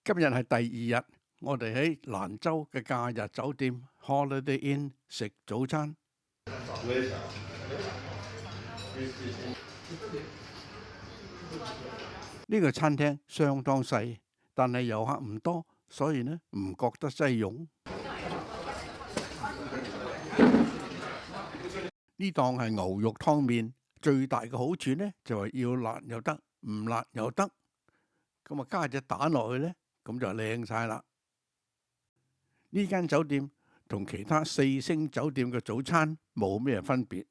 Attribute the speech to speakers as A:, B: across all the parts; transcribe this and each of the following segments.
A: 今日係第二日，我哋喺蘭州嘅假日酒店 Holiday Inn 食早餐。呢個餐廳相當細，但係遊客唔多，所以呢唔覺得擠擁。呢檔係牛肉湯麵，最大嘅好處呢就係要辣又得，唔辣又得。咁啊加隻蛋落去呢，咁就靚晒啦。呢間酒店同其他4星酒店嘅早餐冇咩分別。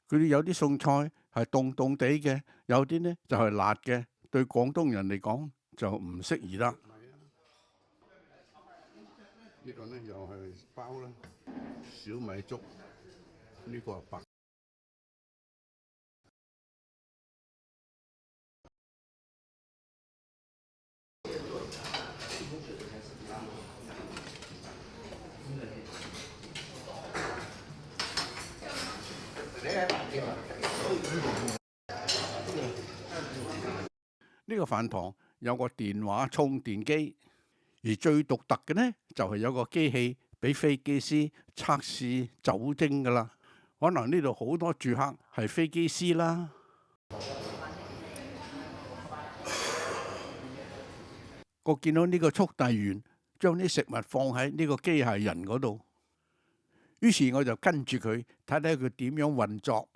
A: 佢哋有啲餸菜係凍凍地嘅，有啲呢就係辣嘅。對廣東人嚟講就唔適宜啦。呢個呢又係包啦，小米粥，呢個係白。呢個飯堂有個電話充電機，而最獨特嘅呢就係有個機器俾飛機師測試酒精㗎啦。可能呢度好多住客係飛機師啦。我見到呢個速遞員將啲食物放喺呢個機械人嗰度，於是我就跟住佢睇睇佢點樣運作。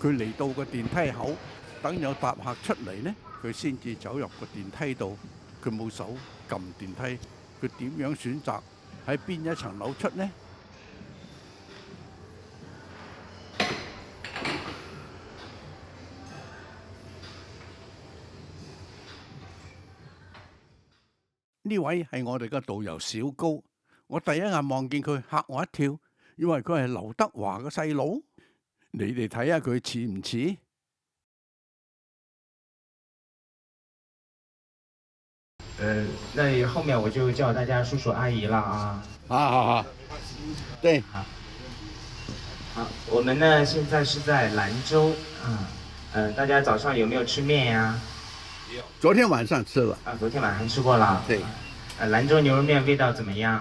A: 佢嚟到個電梯口，等有搭客出嚟呢，佢先至走入個電梯度。佢冇手撳電梯，佢點樣選擇喺邊一層樓出呢？呢位係我哋嘅導遊小高。我第一眼望見佢嚇我一跳，以為佢係劉德華嘅細佬。你哋睇下佢似唔似？
B: 那後面我就叫大家叔叔阿姨了啊。
A: 好，對，
B: 好，我們呢現在是在蘭州大家早上有沒有吃麵呀？
A: 昨天晚上吃了。
B: 昨天晚上吃過了。
A: 對。
B: 蘭州牛肉麵味道怎麼樣？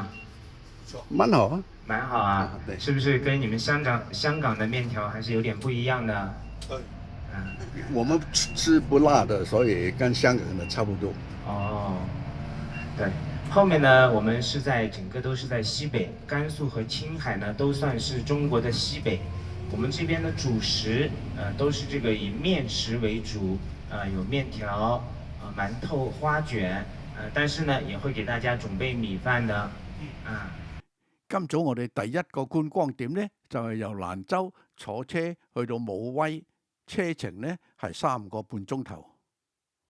A: 蠻好啊。
B: 蠻好啊。
A: 對。
B: 是不是跟你們香港的麵條還是有點不一樣的？
A: 我們吃不辣的，所以跟香港的差不多。
B: 哦，對，後面呢，我們是在整個都是在西北，甘肅和青海呢都算是中國的西北。我們這邊的主食，都是這個以麵食為主，有麵條、饅頭、花卷，但是呢也會給大家準備米飯的。
A: 今早我哋第一個觀光點呢，就係由蘭州坐車去到武威，車程呢係3個半鐘頭。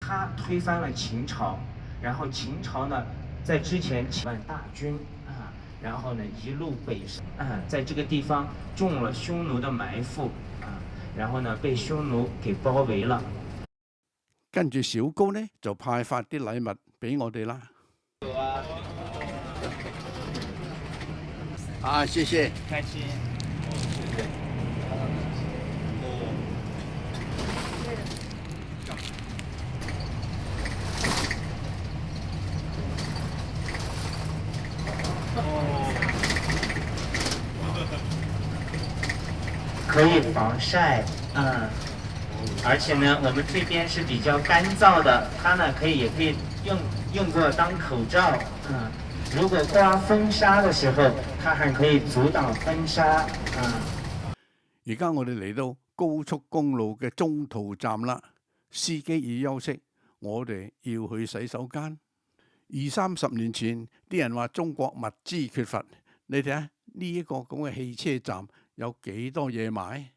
B: 他推翻了秦朝，然後秦朝呢在之前起萬大軍然後呢一路北上在這個地方中了匈奴的埋伏然後呢被匈奴給包圍了。
A: 跟住小高呢就派發啲禮物俾我哋啦。謝謝。
B: 開心。可以防曬，而且呢，我們這邊是比較乾燥的，它呢也可以用作當口罩，如果刮風沙的時候，它還可以阻擋風沙，
A: 而家我哋嚟到高速公路嘅中途站啦，司機要休息，我哋要去洗手間。20-30年前，啲人話中國物資缺乏，你睇下呢一個咁嘅汽車站有幾多嘢買？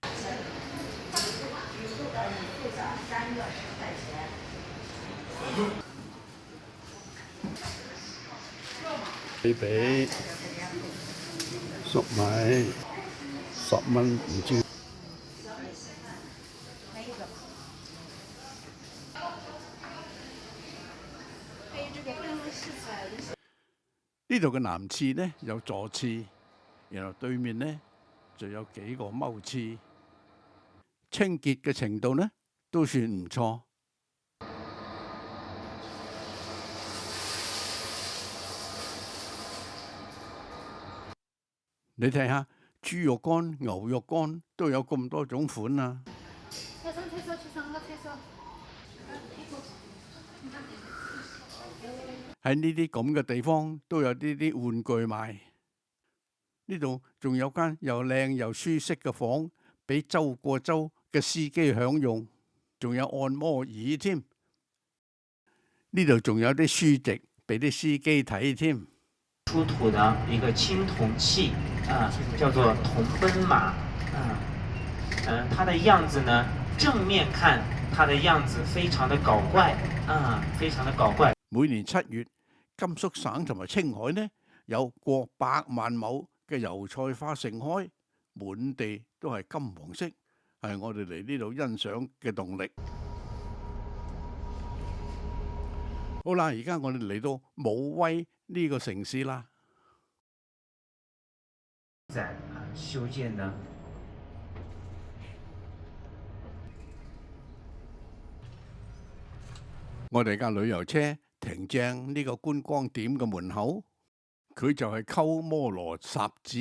A: 比粟米10蚊唔知。呢度嘅南廁呢有坐廁，然後對面呢就有幾個踎廁。清潔嘅程度呢都算唔錯。你睇下豬肉乾、牛肉乾都有咁多種款啊！喺呢啲咁嘅地方都有啲玩具賣。呢度仲有間又靚又舒適嘅房，俾周過周嘅司機享用，仲有按摩椅添。呢度仲有啲書籍俾啲司機睇添。
B: 出土的一個青銅器叫做銅奔馬它的樣子呢，正面看它的樣子非常的搞怪非常的搞怪。
A: 每年7月，甘肅省同埋青海呢有過百萬畝嘅油菜花盛開，滿地都係金黃色，係我哋嚟呢度欣賞嘅動力。好啦，而家我哋嚟到武威呢個城市啦。
B: 在修建的。
A: 我哋架旅遊車停正呢個觀光點嘅門口，佢就係鳩摩羅什寺。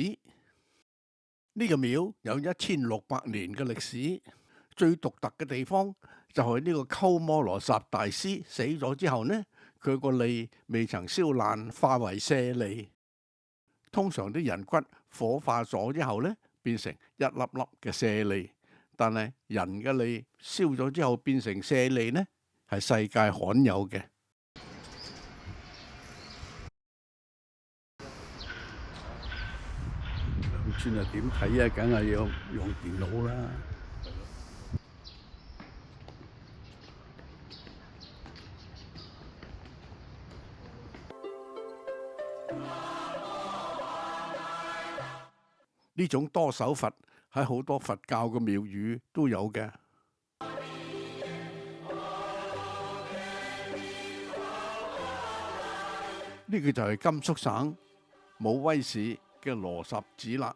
A: 呢個廟有1600年嘅歷史，最獨特嘅地方就係呢個鳩摩羅什大師死咗之後呢，佢個脷未曾燒爛，化為舍利。通常啲人骨火化咗之後呢，變成一粒粒嘅舍利，但係人嘅脷燒咗之後變成舍利呢，係世界罕有嘅。兩寸啊，點睇啊？梗係要用電腦啦。呢種多手佛喺好多佛教嘅廟宇都有嘅。呢個就係甘肅省武威市嘅羅什寺啦。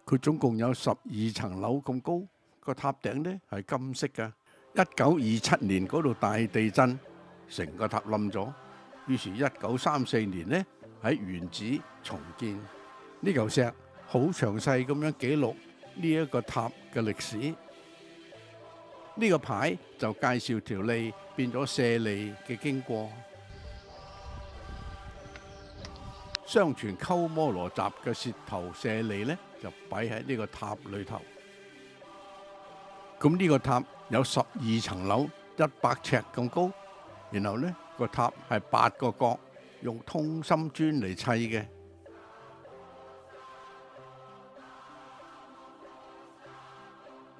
A: 佢總共有12層樓咁高，個塔頂呢係金色嘅。1927年嗰度大地震，成個塔冧咗，於是1934年呢喺原址重建。呢嚿石好詳細咁樣記錄呢一個塔嘅歷史。呢個牌就介紹條脷變咗舍利嘅經過。相傳鳩摩羅什嘅舌頭舍利呢，就擺喺呢個塔裏頭。咁呢個塔有12層樓，100尺咁高。然後呢個塔係8個角，用通心磚嚟砌嘅。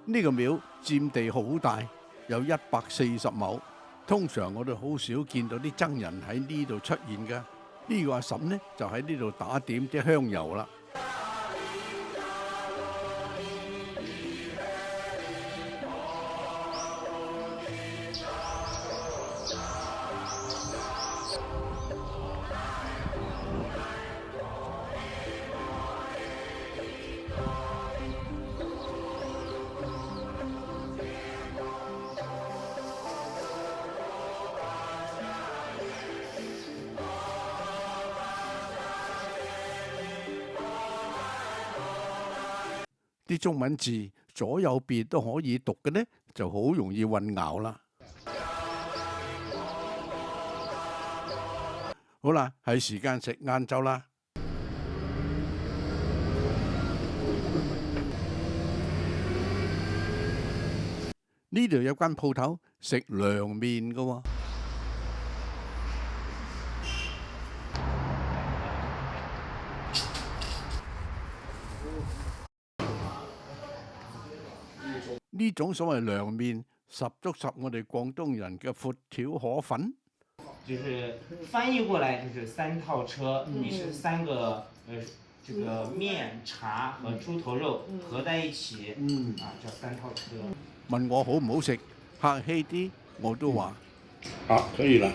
A: 呢個廟佔地好大，有140畝。通常我哋好少見到啲僧人喺呢度出現嘅。呢個阿嬸呢，就喺呢度打點啲香油啦。啲中文字左右邊都可以讀嘅呢，就好容易混淆啦。好啦，係時間食晏晝啦。呢度有間鋪頭食涼麵㗎喎。呢種所謂涼麵，十足十我哋廣東人嘅闊條河粉。
B: 就是翻譯過來就是3套車，你是3個這個麵、茶和豬頭肉合在一起，叫3套車。
A: 問我好唔好食，客氣啲我都話
C: 好，可以啦。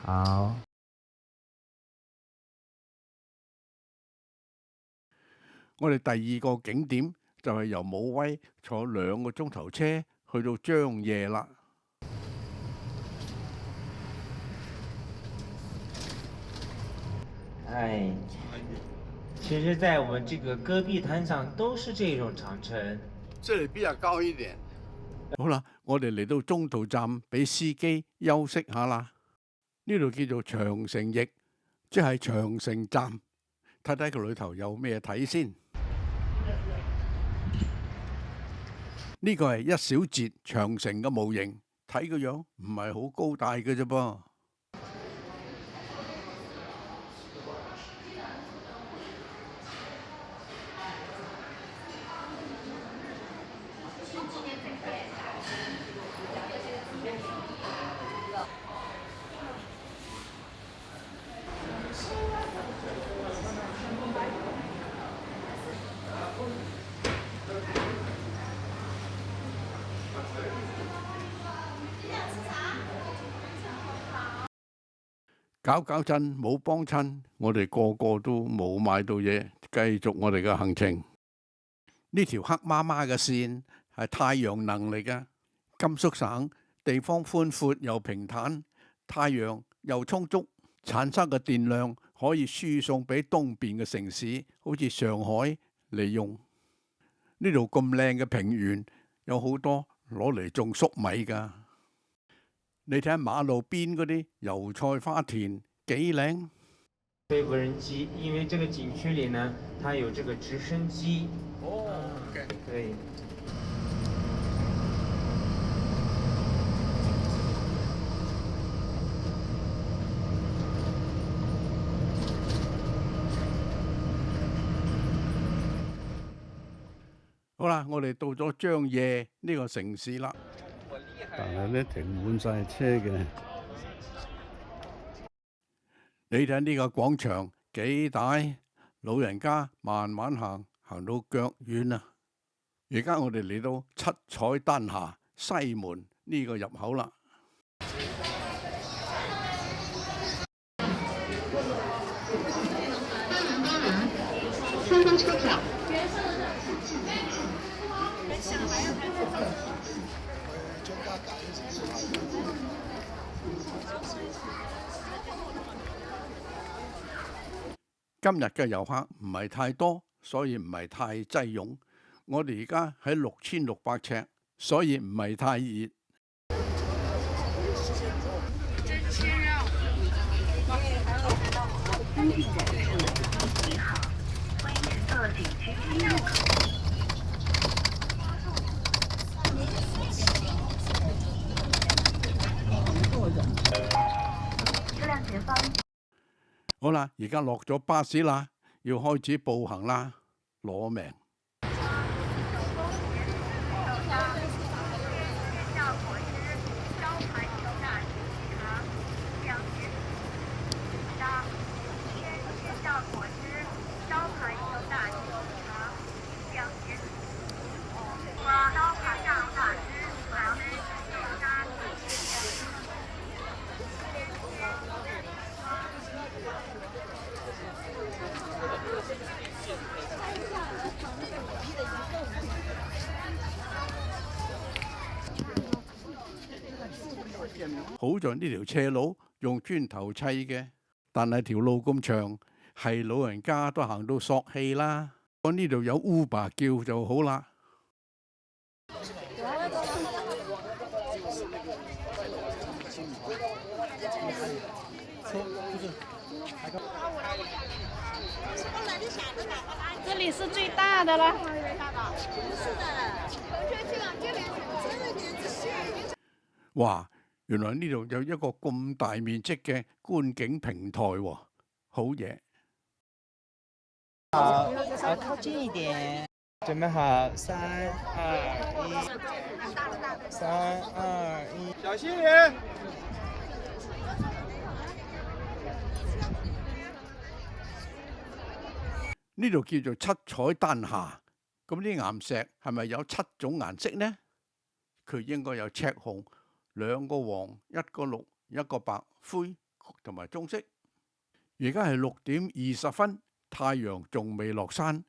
B: 好。
A: 我哋第2個景點就係由武威坐2個鐘頭車去到張掖啦。
B: 哎，其實在我們這個戈壁灘上都是這種長城。
A: 這裡比較高一點。好啦，我哋嚟到中途站，俾司機休息下啦。呢度叫做長城驛，即係長城站。睇睇佢裏頭有咩睇先。呢個係一小節長城嘅模型，睇個樣唔係好高大嘅啫噃。搞震冇幫襯，我哋個個都冇買到嘢，繼續我哋嘅行程。呢條黑麻麻嘅線係太陽能嚟㗎。甘肅省地方寬闊又平坦，太陽又充足，產生嘅電量可以輸送俾東邊嘅城市，好似上海利用。呢度咁靚嘅平原，有好多攞嚟種粟米㗎。你睇下馬路邊嗰啲油菜花田幾靚。
B: 飛無人機，因為這個景區裡呢，它有這個直升機。哦，OK。對。
A: 好啦，我哋到咗張掖呢個城市啦。
C: 但係咧停滿晒車嘅。
A: 你睇呢個廣場幾大，老人家慢慢行，行到腳軟啊！而家我哋嚟到七彩丹霞西門呢個入口啦。
D: 3班車票。
A: 今日嘅遊客唔係太多，所以唔係太擠擁。我哋而家喺6600尺，所以唔係太熱。好啦，而家落咗巴士啦，要開始步行啦，攞命！好在呢條斜路用磚頭砌嘅，但係條路咁長，係老人家都行到索氣啦。我呢度有 Uber 叫就好啦。
E: 這裡是最大的了。
A: 哇！原來呢度有一個咁大面積嘅觀景平台喎，好嘢！
F: 好，靠近一點，準備好，3、2、1，3、2、1，小心點。
A: 呢度叫做七彩丹霞，咁啲岩石係咪有7種顏色呢？佢應該有赤紅、2個黃、1個綠、1個白、灰同埋棕色。而家係6點20分，太陽仲未落山，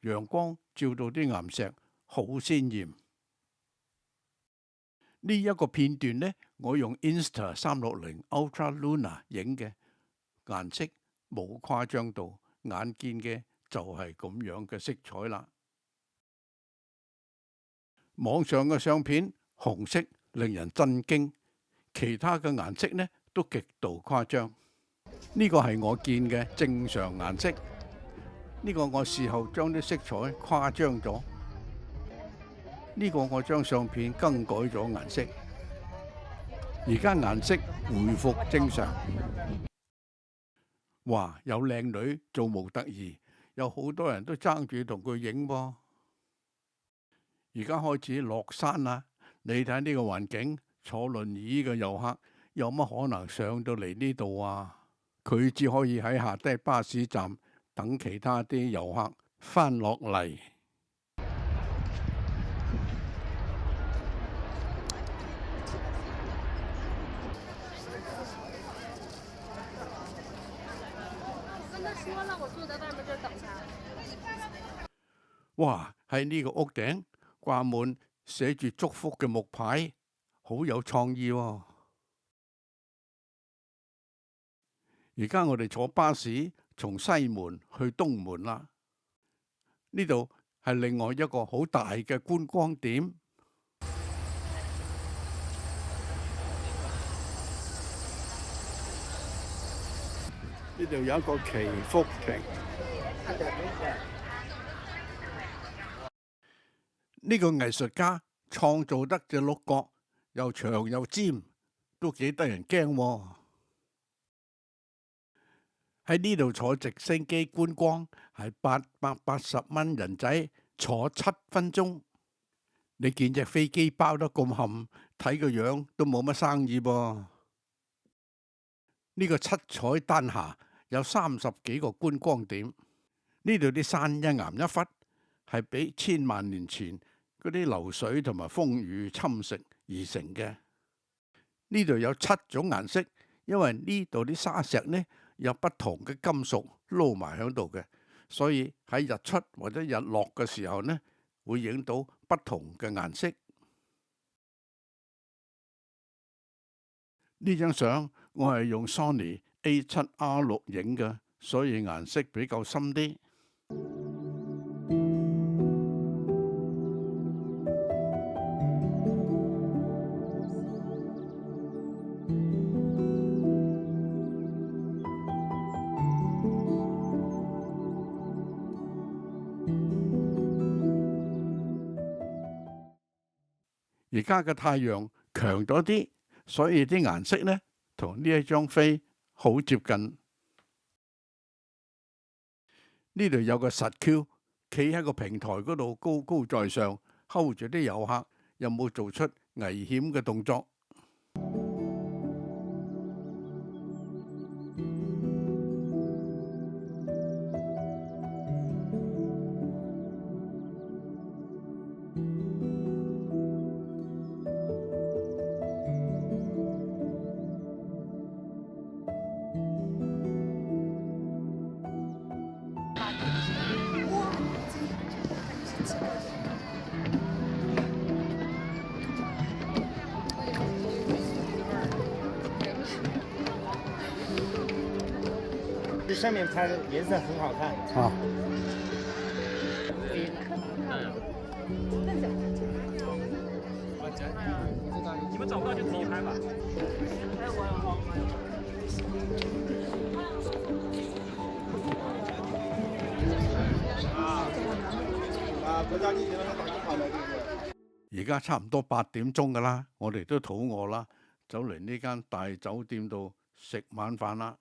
A: 陽光照到啲岩石好鮮豔。呢一個片段呢，我用 Insta360 Ultra Lunar 影嘅，顏色冇誇張到，眼見嘅就係咁樣嘅色彩啦。網上嘅相片紅色令人震驚，其他嘅顏色呢都極度誇張。呢個係我見嘅正常顏色，呢個我事後將啲色彩誇張咗。呢個我將相片更改咗顏色，而家顏色回復正常。哇！有靚女做模特兒，有好多人都爭住同佢影噃。而家開始落山啦，你睇呢個環境，坐輪椅嘅遊客有乜可能上到嚟呢度啊？佢只可以喺下低巴士站等其他啲遊客返落嚟。哇！喺呢個屋頂掛滿寫住祝福嘅木牌，好有創意喎。而家我哋坐巴士從西門去東門啦。呢度係另外一個好大嘅觀光點。呢度有一個祈福亭。呢個藝術家創造得隻鹿角又長又尖，都幾得人驚喎。喺呢度坐直升機觀光係880蚊人仔，坐7分鐘。你見隻飛機包得咁冚，睇個樣都冇乜生意噃。呢個七彩丹霞有30幾個觀光點。呢度啲山一岩一忽，係俾千萬年前嗰啲流水同埋風雨侵蝕而成嘅。呢度有7種顏色，因為呢度啲沙石呢有不同嘅金屬撈埋喺度嘅，所以喺日出或者日落嘅時候呢，會影到不同嘅顏色。呢張相我係用 Sony A7R6 影嘅，所以顏色比較深啲。而家嘅太陽強咗啲，所以啲顏色呢同呢一張飛好接近。呢度有個實 Q， 企喺個平台嗰度高高在上，hold住啲遊客，有冇做出危險嘅動作？
F: 这上面拍的颜色很好看。
C: 啊，
G: 你们找不到就自己拍吧。
F: 国家地铁上打卡了，
A: 而家差唔多8點鐘㗎啦，我哋都肚餓啦，走嚟呢間大酒店度食晚飯啦。